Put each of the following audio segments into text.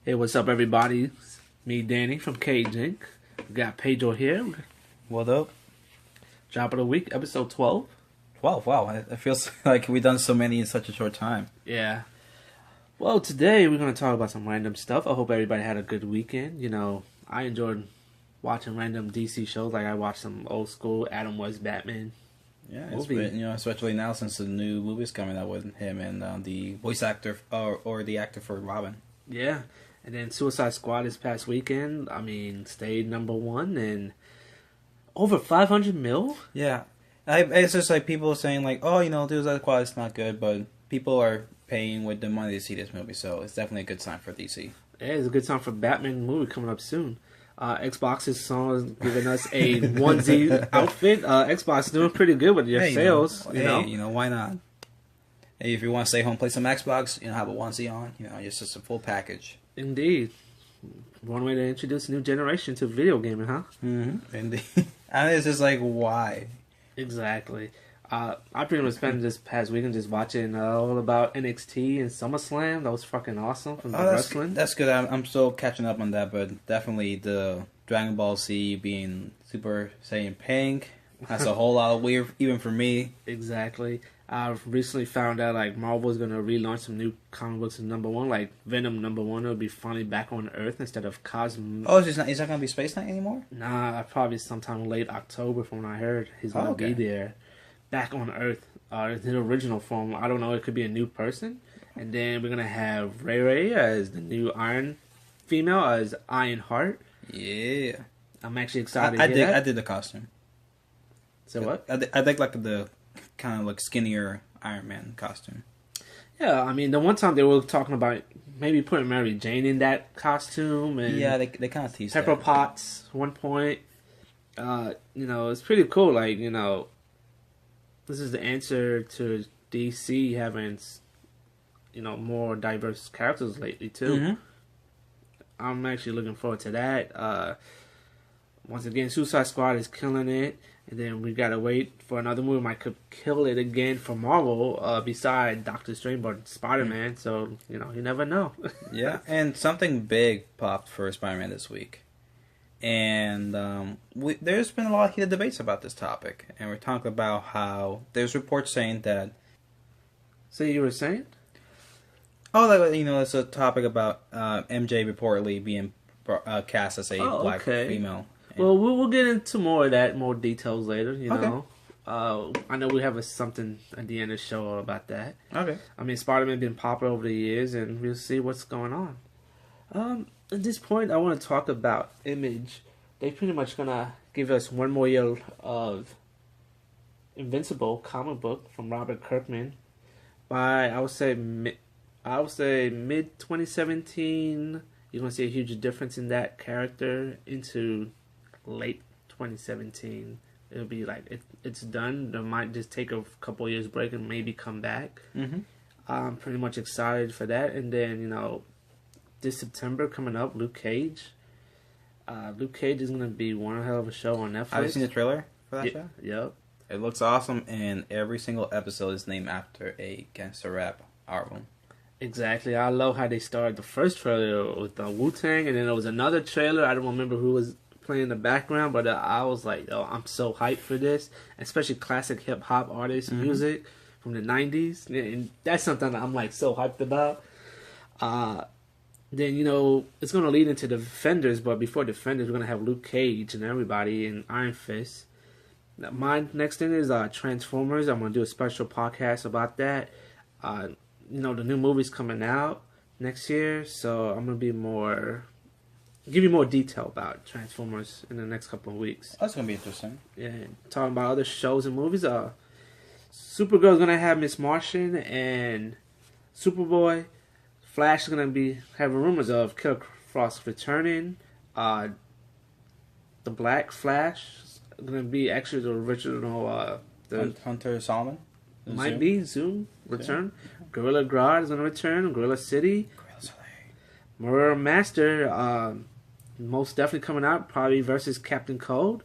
Hey, what's up, everybody? It's me, Danny from Cage Inc. We got Pedro here. What up? Drop of the week, episode 12. 12, wow. It feels like we've done so many in such a short time. Yeah. Well, today we're going to talk about some random stuff. I hope everybody had a good weekend. You know, I enjoyed watching random DC shows. Like, I watched some old school Adam West Batman. Yeah, it's been, especially now since the new movie's coming out with him and the voice actor or the actor for Robin. Yeah. And then Suicide Squad this past weekend, stayed number one and over 500 mil? Yeah. It's just like people saying like, oh, Suicide Squad is not good, but people are paying with the money to see this movie, so it's definitely a good sign for DC. Yeah, it's a good sign for Batman movie coming up soon. Xbox is giving us a onesie outfit. Xbox is doing pretty good with their sales. Why not? Hey, if you want to stay home, play some Xbox, have a onesie on, it's just a full package. Indeed. One way to introduce a new generation to video gaming, huh? Mm-hmm. Indeed. And it's just like, why? Exactly. I pretty much spent this past weekend just watching all about NXT and SummerSlam. That was fucking awesome from the wrestling. That's good. I'm still catching up on that, but definitely the Dragon Ball Z being Super Saiyan Pink. That's a whole lot of weird, even for me. Exactly. I've recently found out like Marvel's gonna relaunch some new comic books in #1, like Venom #1 will be finally back on Earth instead of Cosmo. Oh, he's not gonna be Space Knight anymore? Nah, probably sometime late October from what I heard. He's gonna be there, back on Earth. In the original form. I don't know. It could be a new person, and then we're gonna have Ray as the new Iron female as Ironheart. Yeah, I'm actually excited. I did the costume. So what? I think like the kind of like skinnier Iron Man costume. Yeah, the one time they were talking about maybe putting Mary Jane in that costume, and yeah, they kind of teased Pepper that. Potts one point. It's pretty cool. Like, this is the answer to DC having more diverse characters lately too. Mm-hmm. I'm actually looking forward to that. Once again, Suicide Squad is killing it. And then we gotta wait for another movie might could kill it again for Marvel, beside Doctor Strange or Spider-Man. So, you never know. Yeah, and something big popped for Spider-Man this week. And there's been a lot of heated debates about this topic. And we're talking about how there's reports saying that... So you were saying? Oh, it's a topic about MJ reportedly being cast as a black female. Well, we'll get into more of that, more details later, know. I know we have something at the end of the show about that. Okay. Spider-Man been popular over the years, and we'll see what's going on. At this point, I want to talk about Image. They pretty much gonna give us one more year of Invincible comic book from Robert Kirkman by, I would say mid 2017. You're gonna see a huge difference in that character into late 2017. It'll be like it's done. They might just take a couple years break and maybe come back. Mm-hmm. I'm pretty much excited for that. And then this September coming up, Luke Cage. Luke Cage is gonna be one hell of a show on Netflix. Have you seen the trailer for that show? Yep. It looks awesome, and every single episode is named after a gangster rap album. Exactly. I love how they started the first trailer with Wu-Tang, and then there was another trailer. I don't remember who was playing in the background, but I was like, oh, I'm so hyped for this, especially classic hip-hop artist music from the 90s, and that's something that I'm like so hyped about. Then it's going to lead into Defenders, but before Defenders we're going to have Luke Cage and everybody in Iron Fist. My next thing is Transformers. I'm going to do a special podcast about that. The new movie's coming out next year, so I'm going to give you more detail about Transformers in the next couple of weeks. That's going to be interesting. Yeah, talking about other shows and movies. Supergirl's going to have Miss Martian and Superboy. Flash is going to be having rumors of Killer Frost returning. The Black Flash is going to be actually the original... Hunter Solomon? Might be Zoom return. Yeah. Gorilla Grodd is going to return. Gorilla City. Mirror Master, most definitely coming out, probably versus Captain Cold.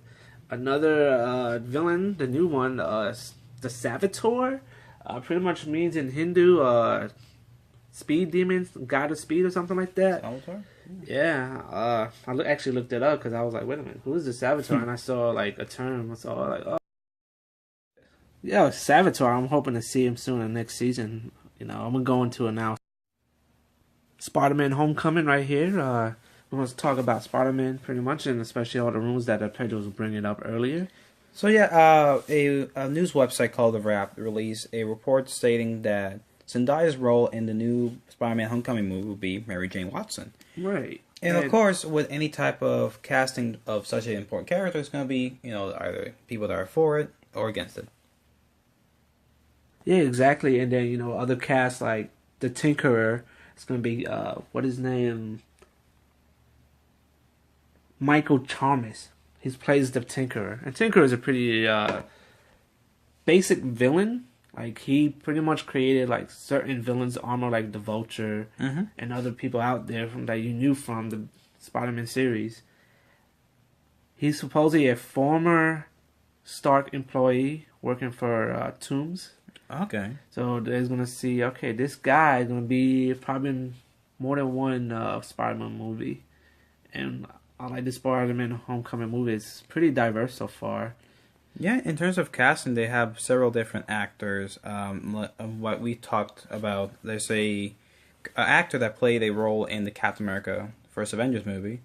Another villain, the new one, the savitar, pretty much means in Hindu Speed Demon, God of Speed or something like that. Savitar? Yeah, actually looked it up because I was like, wait a minute, who is the Savitar? And I saw like a term. I saw like, oh, yeah, Savitar. I'm hoping to see him soon in the next season. I'm going to announce Spider-Man: Homecoming right here. We're going to talk about Spider-Man pretty much, and especially all the rumors that Pedro was bringing up earlier. So yeah, a news website called The Wrap released a report stating that Zendaya's role in the new Spider-Man: Homecoming movie will be Mary Jane Watson. Right. And of course, with any type of casting of such an important character, it's going to be, either people that are for it or against it. Yeah, exactly. And then, other casts like the Tinkerer, it's going to be, what is his name? Michael Chalmers. He plays the Tinkerer. And Tinkerer is a pretty basic villain. Like, he pretty much created, like, certain villains' armor, like the Vulture and other people out there that you knew from the Spider-Man series. He's supposedly a former Stark employee working for Toomes. Okay. So they're going to see, okay, this guy is going to be probably in more than one Spider-Man movie. And I like this Spider-Man Homecoming movie. It's pretty diverse so far. Yeah, in terms of casting, they have several different actors. What we talked about, there's a actor that played a role in the Captain America First Avengers movie.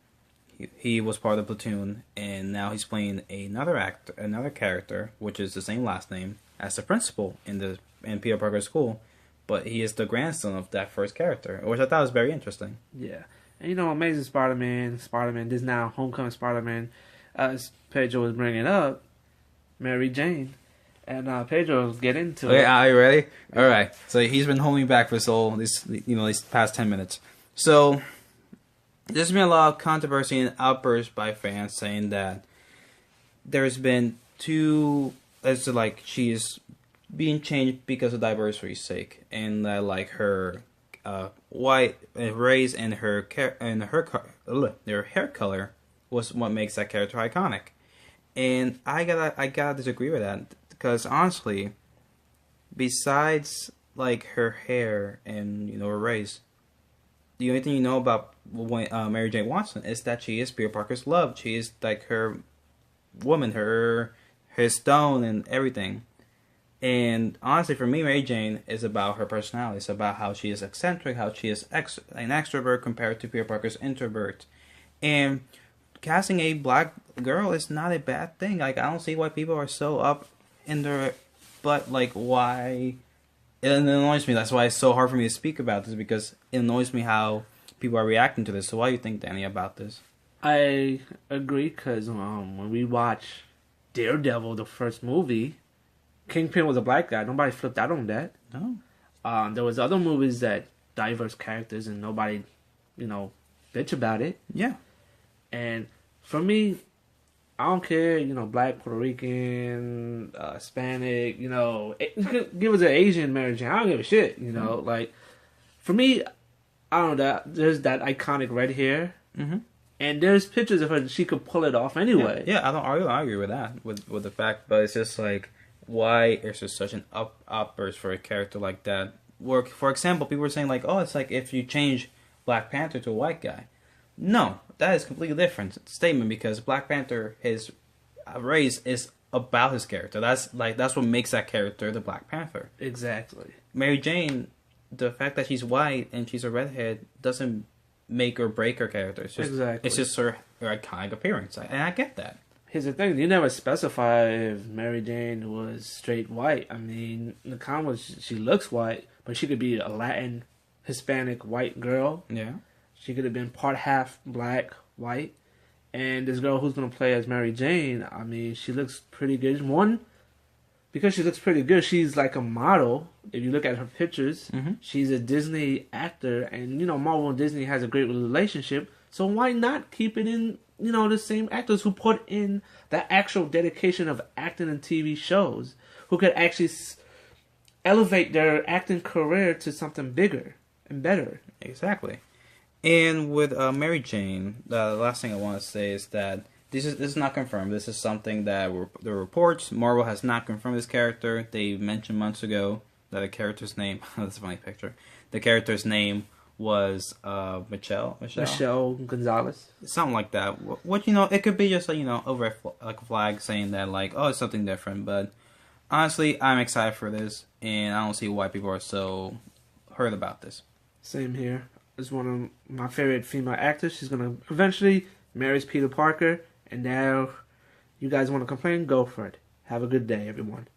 He was part of the platoon, and now he's playing another character, which is the same last name as the principal in Peter Parker's school, but he is the grandson of that first character, which I thought was very interesting. Yeah, and Amazing Spider-Man, this now Homecoming Spider-Man, as Pedro was bringing up, Mary Jane, and Pedro will get into it. Are you ready? All right. So he's been holding back for these past 10 minutes. So there's been a lot of controversy and outbursts by fans saying that there's been she is being changed because of diversity's sake, and like her white race and her hair color was what makes that character iconic. And I gotta disagree with that, because honestly, besides like her hair and her race, the only thing you know about Mary Jane Watson is that she is Peter Parker's love. She is like her woman, her stone, and everything. And honestly, for me, Mary Jane is about her personality. It's about how she is eccentric, how she is an extrovert compared to Peter Parker's introvert. And casting a black girl is not a bad thing. Like, I don't see why people are so up in their butt. Like, why? It annoys me. That's why it's so hard for me to speak about this, because it annoys me how people are reacting to this. So what do you think, Danny, about this? I agree, because when we watch Daredevil, the first movie, Kingpin was a black guy. Nobody flipped out on that. No. There was other movies that diverse characters and nobody, bitch about it. Yeah. And for me, I don't care, black, Puerto Rican, Hispanic, give us an Asian Mary Jane. I don't give a shit, like, for me, I don't know, there's that iconic red hair, and there's pictures of her that she could pull it off anyway. Yeah, I don't argue with that, with the fact, but it's just like, why is there such an outburst for a character like that? Where, for example, people were saying like, oh, it's like if you change Black Panther to a white guy. No, that is a completely different statement, because Black Panther, his race is about his character. That's what makes that character the Black Panther. Exactly. Mary Jane, the fact that she's white and she's a redhead doesn't make or break her character. It's just, It's just her iconic appearance, and I get that. Here's the thing: you never specify if Mary Jane was straight white. I mean, in the comics, she looks white, but she could be a Latin, Hispanic white girl. Yeah. She could have been part half black, white. And this girl who's going to play as Mary Jane, I mean, she looks pretty good. One, because she looks pretty good, she's like a model. If you look at her pictures, she's a Disney actor. And, Marvel and Disney has a great relationship. So why not keep it in, the same actors who put in the actual dedication of acting in TV shows, who could actually elevate their acting career to something bigger and better. Exactly. And with Mary Jane, the last thing I want to say is that this is not confirmed. This is something that the reports, Marvel has not confirmed this character. They mentioned months ago that the character's name. That's a funny picture. The character's name was Michelle Gonzalez. something like that. What it could be just a red like a flag saying that like, oh, it's something different. But honestly, I'm excited for this, and I don't see why people are so hurt about this. Same here. It's one of my favorite female actors. She's gonna eventually marry Peter Parker, and now you guys want to complain? Go for it. Have a good day, everyone.